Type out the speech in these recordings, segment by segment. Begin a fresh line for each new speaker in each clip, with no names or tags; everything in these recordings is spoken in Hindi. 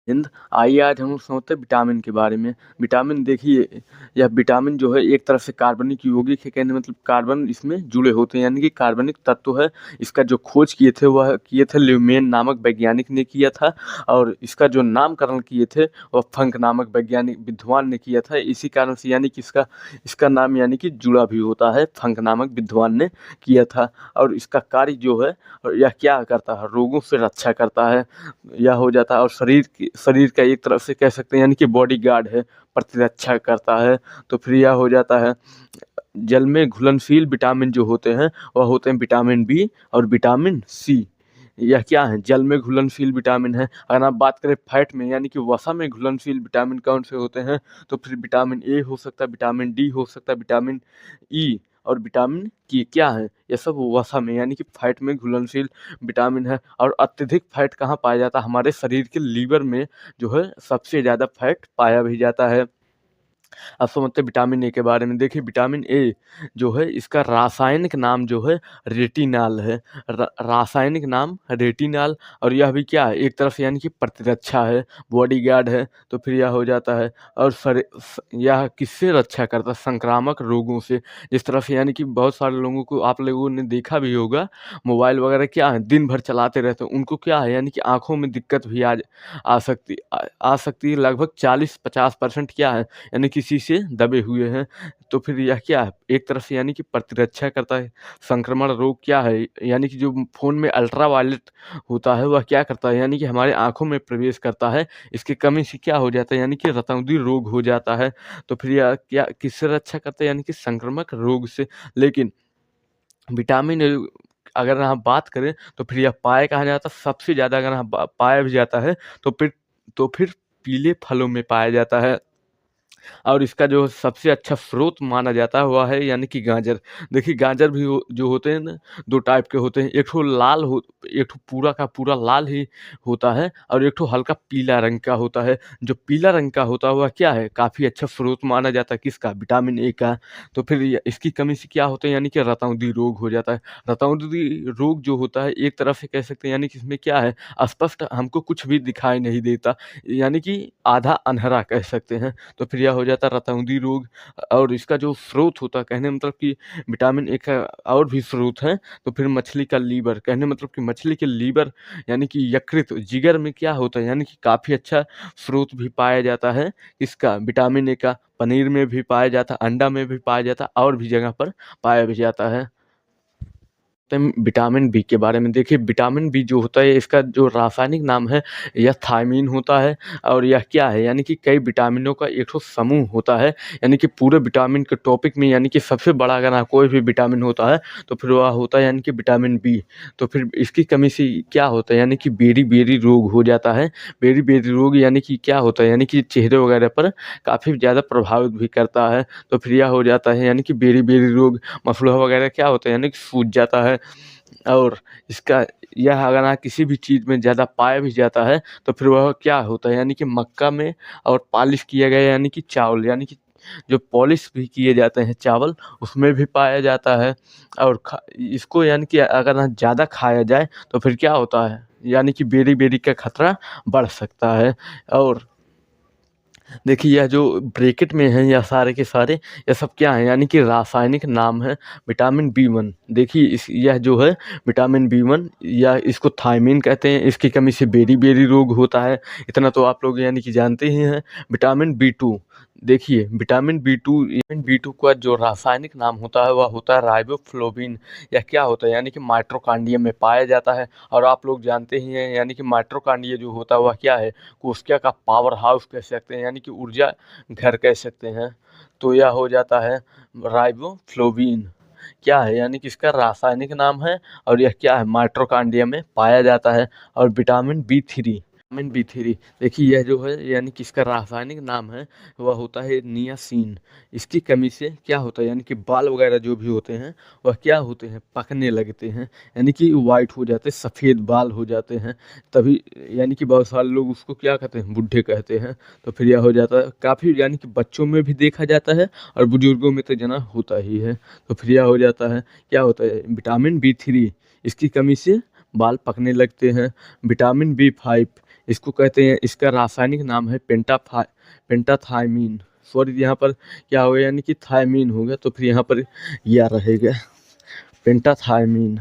हिंद आइए आज हम समझते हैं विटामिन के बारे में। विटामिन देखिए, यह विटामिन जो है एक तरह से कार्बनिक यौगिक है। कहने मतलब कार्बन इसमें जुड़े होते हैं, यानी कि कार्बनिक तत्व है। इसका जो खोज किए थे वह किए थे ल्यूमेन नामक वैज्ञानिक ने किया था, और इसका जो नामकरण किए थे वह फंक नामक वैज्ञानिक विद्वान ने किया था। इसी कारण से यानी कि इसका इसका नाम यानी कि जुड़ा भी होता है, फंक नामक विद्वान ने किया था। और इसका कार्य जो है, और यह क्या करता है, रोगों से रक्षा करता है, यह हो जाता है। और शरीर का एक तरफ से कह सकते हैं यानी कि बॉडी गार्ड है, प्रतिरक्षा करता है। तो फिर यह हो जाता है। जल में घुलनशील विटामिन जो होते हैं वह होते हैं विटामिन बी और विटामिन सी। यह क्या है, जल में घुलनशील विटामिन है। अगर आप बात करें फैट में यानी कि वसा में घुलनशील विटामिन कौन से होते हैं, तो फिर विटामिन ए हो सकता है, विटामिन डी हो सकता है, विटामिन ई और विटामिन की क्या है, ये सब वसा में यानी कि फैट में घुलनशील विटामिन है। और अत्यधिक फैट कहाँ पाया जाता है, हमारे शरीर के लीवर में जो है सबसे ज़्यादा फैट पाया भी जाता है। अब समझते हैं विटामिन ए के बारे में। देखिए विटामिन ए जो है इसका रासायनिक नाम जो है रेटिनाल है। रासायनिक नाम रेटिनाल। और यह भी क्या है, एक तरफ से यानी कि प्रतिरक्षा है, बॉडीगार्ड है। तो फिर यह हो जाता है। और यह किससे रक्षा करता है, संक्रामक रोगों से। जिस तरह से यानी कि बहुत सारे लोगों को आप लोगों ने देखा भी होगा, मोबाइल वगैरह क्या है दिन भर चलाते रहते हैं, उनको क्या है यानी कि आंखों में दिक्कत भी आ सकती है। लगभग 40-50% क्या है यानी किसी से दबे हुए हैं। तो फिर यह क्या है, एक तरफ से यानी कि प्रतिरक्षा करता है। संक्रमण रोग क्या है, यानी कि जो फ़ोन में अल्ट्रा वायलेट होता है वह क्या करता है, यानी कि हमारे आँखों में प्रवेश करता है। इसकी कमी से क्या हो जाता है, यानी कि रतौंधी रोग हो जाता है। तो फिर यह क्या किससे रक्षा करता है, यानी कि संक्रामक रोग से। लेकिन विटामिन अगर हम बात करें तो फिर यह पाया कहाँ जाता है, सबसे ज़्यादा अगर हम पाया भी जाता है तो फिर पीले फलों में पाया जाता है। और इसका जो सबसे अच्छा स्रोत माना जाता है वह है यानी कि गाजर। देखिए गाजर भी जो होते हैं ना, दो टाइप के होते हैं। एक ठो पूरा का पूरा लाल ही होता है, और एक ठो हल्का पीला रंग का होता है। जो पीला रंग का होता है वह क्या है, काफ़ी अच्छा स्रोत माना जाता है किसका, विटामिन ए का। तो फिर इसकी कमी से क्या होता है, यानी कि रतौंधी रोग हो जाता है। रतौंधी रोग जो होता है एक तरफ से कह सकते हैं यानी कि इसमें क्या है, स्पष्ट हमको कुछ भी दिखाई नहीं देता, यानी कि आधा अंधेरा कह सकते हैं। तो फिर यह हो जाता है रतौंधी रोग। और इसका जो स्रोत होता है, कहने मतलब कि विटामिन ए का और भी स्रोत है। तो फिर मछली का लीवर, कहने मतलब कि मछली के लीवर यानी कि यकृत जिगर में क्या होता है, यानी कि काफ़ी अच्छा स्रोत भी पाया जाता है इसका, विटामिन ए का। पनीर में भी पाया जाता है, अंडा में भी पाया जाता है, और भी जगह पर पाया भी जाता है। विटामिन बी के बारे में देखिए, विटामिन बी जो होता है इसका जो रासायनिक नाम है यह थायमीन होता है। और यह क्या है, यानी कि कई विटामिनों का एक ठो समूह होता है। यानी कि पूरे विटामिन के टॉपिक में यानी कि सबसे बड़ा अगर कोई भी विटामिन होता है तो फिर वह होता है यानी कि विटामिन बी। तो फिर इसकी कमी से क्या होता है, यानी कि बेरी-बेरी रोग हो जाता है। बेरी-बेरी रोग यानी कि क्या होता है, यानी कि चेहरे वगैरह पर काफ़ी ज़्यादा प्रभावित भी करता है। तो फिर यह हो जाता है यानी कि बेरी-बेरी रोग, मसूड़ा वगैरह क्या होता है, यानी कि सूज जाता है। और इसका यह अगर किसी भी चीज़ में ज़्यादा पाया भी जाता है तो फिर वह क्या होता है, यानी कि मक्का में, और पॉलिश किया गया यानी कि चावल, यानी कि जो पॉलिश भी किए जाते हैं चावल उसमें भी पाया जाता है। और इसको यानी कि अगर ज़्यादा खाया जाए तो फिर क्या होता है, यानी कि बेरी-बेरी का खतरा बढ़ सकता है। और देखिए यह जो ब्रैकेट में है यह सारे के सारे, यह सब क्या है, यानी कि रासायनिक नाम है विटामिन बी 1। देखिए यह जो है विटामिन बी 1, या इसको थायमीन कहते हैं। इसकी कमी से बेरी बेरी रोग होता है, इतना तो आप लोग यानी कि जानते ही हैं। विटामिन बी 2, देखिए विटामिन बी टू का जो रासायनिक नाम होता है वह होता है राइबोफ्लोविन। यह क्या होता है, यानी कि माइटोकॉन्ड्रिया में पाया जाता है। और आप लोग जानते ही हैं यानी कि माइटोकॉन्ड्रिया जो होता है वह क्या है, कोशिका का पावर हाउस कह सकते हैं, यानी कि ऊर्जा घर कह सकते हैं। तो यह हो जाता है राइबोफ्लोविन, क्या है, यानी कि इसका रासायनिक नाम है। और यह क्या है, माइटोकॉन्ड्रिया में पाया जाता है। और विटामिन बी 3, देखिए यह जो है यानी कि इसका रासायनिक नाम है वह होता है नियासिन। इसकी कमी से क्या होता है, यानी कि बाल वगैरह जो भी होते हैं वह क्या होते हैं, पकने लगते हैं, यानी कि वाइट हो जाते हैं, सफ़ेद बाल हो जाते हैं। तभी यानी कि बहुत सारे लोग उसको क्या कहते हैं, बुढ़े कहते हैं। तो फिर यह हो जाता है काफ़ी, यानी कि बच्चों में भी देखा जाता है और बुजुर्गों में तो जना होता ही है। तो फिर यह हो जाता है, क्या होता है, विटामिन बी 3, इसकी कमी से बाल पकने लगते हैं। विटामिन बी 5, इसको कहते हैं, इसका रासायनिक नाम है पेंटाथाइमीन। सॉरी, यहाँ पर क्या हो गया, यानी कि थायमीन हो गया, तो फिर यहाँ पर यह रहेगा पेंटाथाइमीन।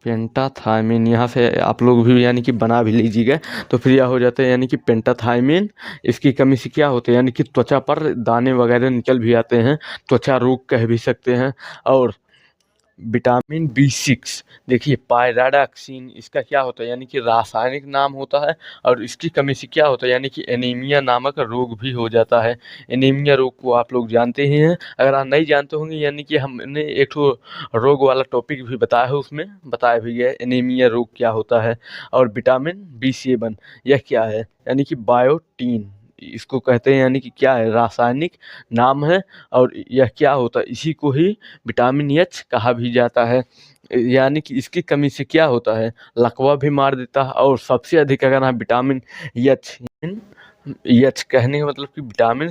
पेंटाथाइमीन यहाँ से आप लोग भी यानी कि बना भी लीजिएगा, तो फिर यह हो जाता है यानी कि पेंटाथाइमीन। इसकी कमी से क्या होता है, यानी कि त्वचा पर दाने वगैरह निकल भी आते हैं, त्वचा रोग कह भी सकते हैं। और विटामिन B6, देखिए पायराडाक्सिन, इसका क्या होता है, यानी कि रासायनिक नाम होता है। और इसकी कमी से क्या होता है, यानी कि एनीमिया नामक रोग भी हो जाता है। एनीमिया रोग को आप लोग जानते ही हैं, अगर आप नहीं जानते होंगे, यानी कि हमने एक ठो रोग वाला टॉपिक भी बताया है, उसमें बताया भी गया है एनीमिया रोग क्या होता है। और विटामिन B7 यह क्या है, यानी कि बायोटीन इसको कहते हैं, यानी कि क्या है, रासायनिक नाम है। और यह क्या होता है, इसी को ही विटामिन एच कहा भी जाता है। यानी कि इसकी कमी से क्या होता है, लकवा भी मार देता है। और सबसे अधिक अगर हम एच एच कहने का मतलब कि विटामिन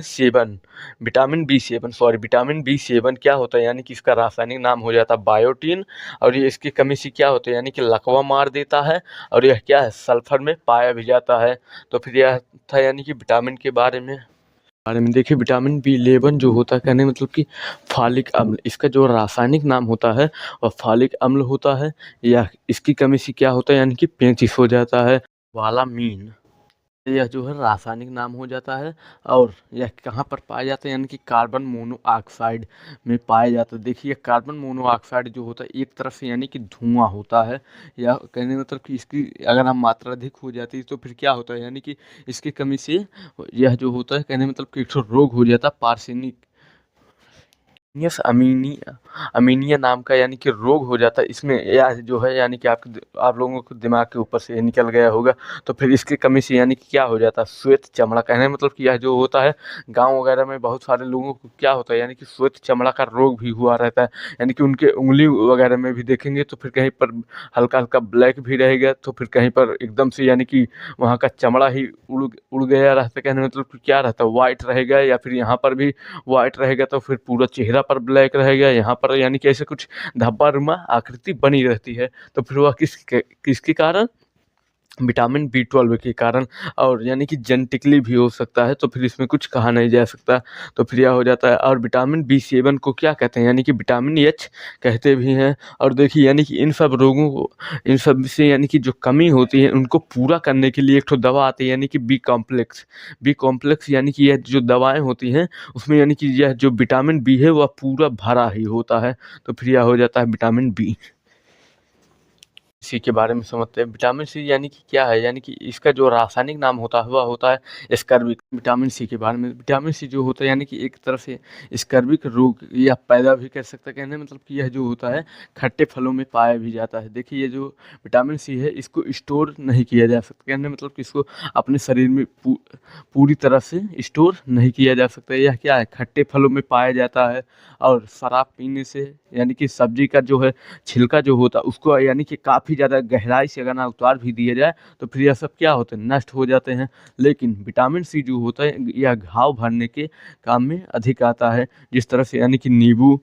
बी सेवन क्या होता है, यानी कि इसका रासायनिक नाम हो जाता है बायोटीन। और ये इसकी कमी से क्या होता है, यानी कि लकवा मार देता है। और यह क्या है, सल्फर में पाया भी जाता है। तो फिर यह था यानी कि विटामिन के बारे में देखिए, विटामिन B11 जो होता है, कहने मतलब कि फॉलिक अम्ल, इसका जो रासायनिक नाम होता है वह फॉलिक अम्ल होता है। या इसकी कमी से क्या होता है, यानी कि पेचिश हो जाता है। वालामीन, यह जो है रासायनिक नाम हो जाता है। और यह कहाँ पर पाया जाता है, यानी कि कार्बन मोनोऑक्साइड में पाया जाता है। देखिए कार्बन मोनोऑक्साइड जो होता है, एक तरफ से यानी कि धुआं होता है। या कहने मतलब कि इसकी अगर हम मात्रा अधिक हो जाती है, तो फिर क्या होता है, यानी कि इसकी कमी से यह जो होता है, कहने मतलब कि एक रोग हो जाता है, पार्सिनिक यस अमीनिया नाम का, यानी कि रोग हो जाता है। इसमें यह जो है, यानी कि आप लोगों को दिमाग के ऊपर से निकल गया होगा। तो फिर इसकी कमी से यानी कि क्या हो जाता है, श्वेत चमड़ा, कहने मतलब कि यह जो होता है, गांव वगैरह में बहुत सारे लोगों को क्या होता है, यानी कि श्वेत चमड़ा का रोग भी हुआ रहता है। यानी कि उनके उंगली वगैरह में भी देखेंगे, तो फिर कहीं पर हल्का हल्का ब्लैक भी रहेगा, तो फिर कहीं पर एकदम से यानी कि वहाँ का चमड़ा ही उड़ गया रहता है। कहने मतलब कि क्या रहता है, वाइट रहेगा, या फिर यहाँ पर भी वाइट रहेगा, तो फिर पूरा चेहरा पर ब्लैक रहेगा, यहाँ पर यानी कि ऐसे कुछ धब्बानुमा आकृति बनी रहती है। तो फिर वह किसके कारण, विटामिन B12 के कारण। और यानी कि जेनेटिकली भी हो सकता है, तो फिर इसमें कुछ कहा नहीं जा सकता। तो फिर यह हो जाता है। और विटामिन B7 को क्या कहते हैं, यानी कि विटामिन एच कहते भी हैं। और देखिए यानी कि इन सब रोगों को, इन सब से यानी कि जो कमी होती है, उनको पूरा करने के लिए एक तो दवा आती है, यानी कि बी कॉम्प्लेक्स, यानी कि यह जो दवाएं होती हैं, उसमें यानी कि यह जो विटामिन बी है वह पूरा भरा ही होता है। तो फिर यह हो जाता है विटामिन बी। सी के बारे में समझते हैं। विटामिन सी यानी कि क्या है, यानी कि इसका जो रासायनिक नाम होता है वह होता है स्कर्विक। विटामिन सी के बारे में, विटामिन सी जो होता है, यानी कि एक तरह से स्कर्विक रोग या पैदा भी कर सकता है। कहने मतलब कि यह जो होता है, खट्टे फलों में पाया भी जाता है। देखिए ये जो विटामिन सी है, इसको स्टोर नहीं किया जा सकता। कहने मतलब कि इसको अपने शरीर में पूरी तरह से स्टोर नहीं किया जा सकता। यह क्या है, खट्टे फलों में पाया जाता है। और शराब पीने से, यानी कि सब्जी का जो है छिलका जो होता है, उसको यानी कि काफ़ी ज़्यादा गहराई से अगर ना उतार भी दिया जाए, तो फिर यह सब क्या होते हैं, नष्ट हो जाते हैं। लेकिन विटामिन सी जो होता है, यह घाव भरने के काम में अधिक आता है। जिस तरह से यानी कि नींबू,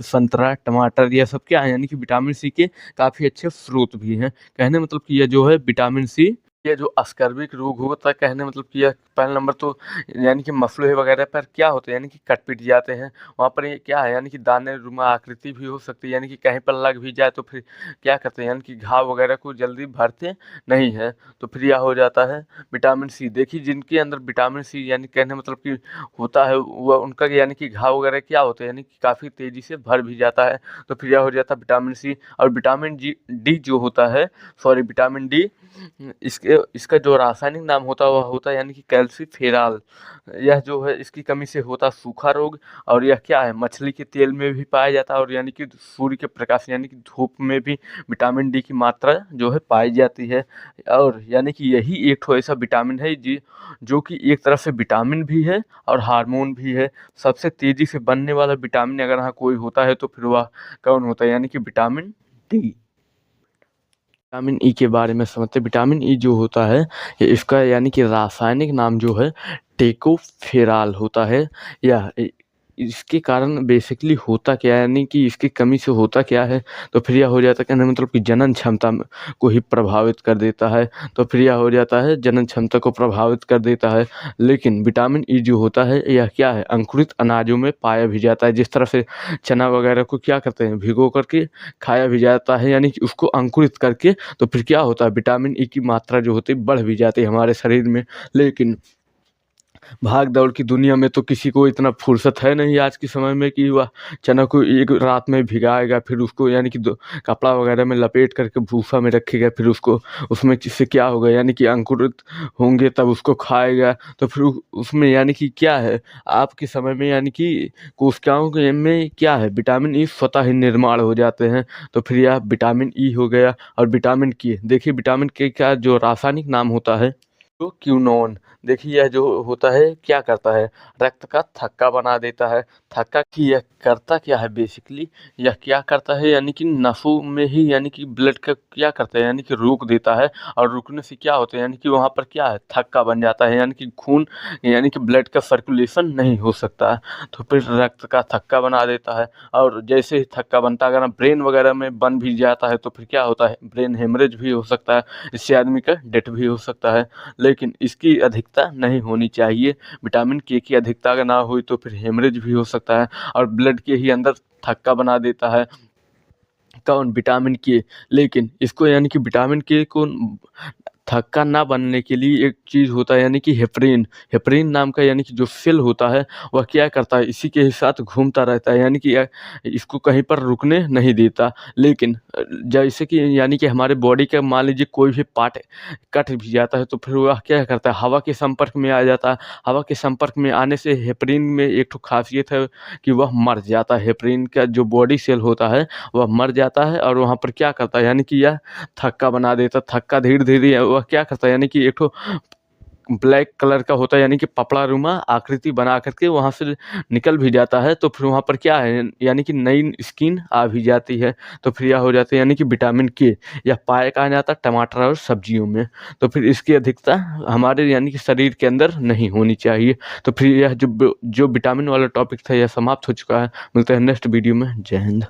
संतरा, टमाटर, यह सब क्या है, यानी कि विटामिन सी के काफ़ी अच्छे स्रोत भी हैं। कहने मतलब कि यह जो है विटामिन सी, ये जो अस्कर्विक रोग होता है, कहने मतलब कि यह पहला नंबर तो यानी कि मसले वगैरह पर क्या होते हैं, यानी कि कट पिट जाते हैं। वहाँ पर ये क्या है, यानी कि दाने रुमा आकृति भी हो सकती है, यानी कि कहीं पर लग भी जाए तो फिर क्या करते हैं, यानी कि घाव वगैरह को जल्दी भरते नहीं है। तो फिर यह हो जाता है विटामिन सी। देखिए जिनके अंदर विटामिन सी यानी कहने मतलब कि होता है, वह उनका यानी कि घाव वगैरह क्या होते हैं, यानी कि काफ़ी तेज़ी से भर भी जाता है। तो फिर यह हो जाता है विटामिन सी। और विटामिन डी जो होता है, सॉरी विटामिन डी, इसका जो रासायनिक नाम होता है वह होता है, यानी कि कैल्सीफेरॉल। यह जो है, इसकी कमी से होता है सूखा रोग। और यह क्या है, मछली के तेल में भी पाया जाता है। और यानी कि सूर्य के प्रकाश, यानी कि धूप में भी विटामिन डी की मात्रा जो है पाई जाती है। और यानी कि यही एक ठो ऐसा विटामिन है जी, जो कि एक तरह से विटामिन भी है और हार्मोन भी है। सबसे तेजी से बनने वाला विटामिन अगर हाँ कोई होता है, तो फिर वह कौन होता है, यानी कि विटामिन डी। विटामिन ई के बारे में समझते हैं। विटामिन ई जो होता है, इसका यानी कि रासायनिक नाम जो है टेकोफेराल होता है। यह इसके कारण बेसिकली होता क्या है, यानी कि इसकी कमी से होता क्या है, तो फिर यह हो जाता है, कहने का मतलब कि जनन क्षमता को ही प्रभावित कर देता है। तो फिर यह हो जाता है जनन क्षमता को प्रभावित कर देता है। लेकिन विटामिन ई जो होता है यह क्या है, अंकुरित अनाजों में पाया भी जाता है। जिस तरह से चना वगैरह को क्या करते हैं, भिगो करके खाया भी जाता है, यानी कि उसको अंकुरित करके, तो फिर क्या होता है, विटामिन ई की मात्रा जो होती है बढ़ भी जाती है हमारे शरीर में। लेकिन भाग दौड़ की दुनिया में तो किसी को इतना फुर्सत है नहीं आज के समय में कि वह चना को एक रात में भिगाएगा, फिर उसको यानी कि कपड़ा वगैरह में लपेट करके भूसा में रखेगा, फिर उसको उसमें से क्या होगा, यानी कि अंकुरित होंगे तब उसको खाएगा। तो फिर उसमें यानी कि क्या है, आपके समय में यानी कि कोशिकाओं के में क्या है, विटामिन ई स्वतः ही निर्माण हो जाते हैं। तो फिर यह विटामिन ई हो गया। और विटामिन के, देखिए विटामिन के का जो रासायनिक नाम होता है तो क्यूनोन। देखिए यह जो होता है क्या करता है, रक्त का थक्का बना देता है। थक्का की यह करता क्या है बेसिकली, यह क्या करता है, यानी कि नसों में ही यानी कि ब्लड का क्या करता है, यानी कि रोक देता है। और रुकने से क्या होता है, यानी कि वहाँ पर क्या है, थक्का बन जाता है, यानी कि खून यानी कि ब्लड का सर्कुलेशन नहीं हो सकता है। तो फिर रक्त का थक्का बना देता है। और जैसे ही थक्का बनता है, अगर ब्रेन वगैरह में बन भी जाता है तो फिर क्या होता है, ब्रेन हेमरेज भी हो सकता है, इससे आदमी का डेथ भी हो सकता है। लेकिन इसकी अधिकता नहीं होनी चाहिए। विटामिन के की अधिकता अगर ना हुई तो फिर हेमरेज भी हो सकता है और ब्लड के ही अंदर थक्का बना देता है। कौन, विटामिन के। लेकिन इसको यानी कि विटामिन के को थक्का ना बनने के लिए एक चीज़ होता है, यानी कि हेपरिन। हेपरिन नाम का यानी कि जो सेल होता है वह क्या करता है, इसी के ही साथ घूमता रहता है, यानी कि इसको कहीं पर रुकने नहीं देता। लेकिन जैसे कि यानी कि हमारे बॉडी का मान लीजिए कोई भी पार्ट कट भी जाता है तो फिर वह क्या करता है, हवा के संपर्क में आ जाता है। हवा के संपर्क में आने से हेपरिन में एक तो खासियत है कि वह मर जाता है। हेपरिन का जो बॉडी सेल होता है वह मर जाता है और वहाँ पर क्या करता है, यानी कि यह थक्का बना देता। थक्का धीरे धीरे वह क्या करता है, यानी कि एक ठो ब्लैक कलर का होता है, यानी कि पपड़ा-नुमा आकृति बना करके वहाँ से निकल भी जाता है। तो फिर वहाँ पर क्या है, यानी कि नई स्किन आ भी जाती है। तो फिर यह हो जाता है, यानी कि विटामिन के यह पाया कहाँ जाता है, टमाटर और सब्जियों में। तो फिर इसकी अधिकता हमारे यानी कि शरीर के अंदर नहीं होनी चाहिए। तो फिर यह जो विटामिन वाला टॉपिक था यह समाप्त हो चुका है। मिलते हैं नेक्स्ट वीडियो में। जय हिंद।